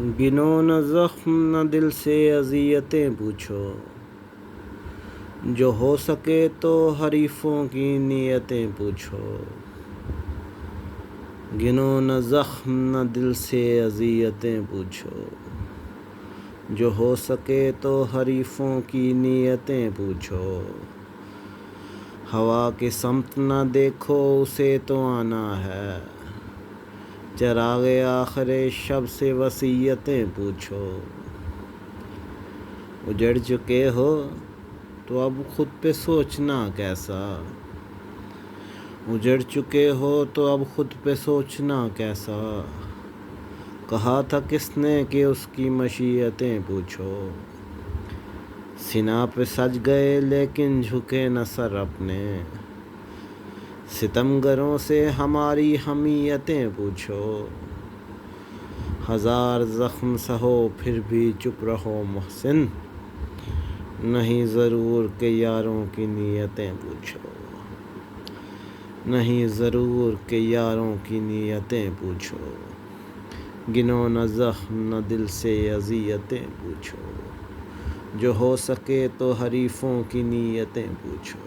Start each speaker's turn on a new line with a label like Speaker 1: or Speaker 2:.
Speaker 1: گنو نہ زخم نہ دل سے اذیتیں پوچھو، جو ہو سکے تو حریفوں کی نیتیں پوچھو۔ گنو نہ زخم نہ دل سے اذیتیں پوچھو، جو ہو سکے تو حریفوں کی نیتیں پوچھو۔ ہوا کے سمت نہ دیکھو اسے تو آنا ہے، چراغ آخر شب سے وصیتیں پوچھو۔ اجڑ چکے ہو تو اب خود پہ سوچنا کیسا، اجڑ چکے ہو تو اب خود پہ سوچنا کیسا۔ کہا تھا کس نے کہ اس کی مشیتیں پوچھو۔ سینا پہ سج گئے لیکن جھکے نہ سر اپنے، ستمگروں سے ہماری حمیتیں پوچھو۔ ہزار زخم سہو پھر بھی چپ رہو محسن، نہیں ضرور کہ یاروں کی نیتیں پوچھو۔ نہیں ضرور کہ یاروں کی نیتیں پوچھو۔ گنو نہ زخم نہ دل سے اذیتیں پوچھو، جو ہو سکے تو حریفوں کی نیتیں پوچھو۔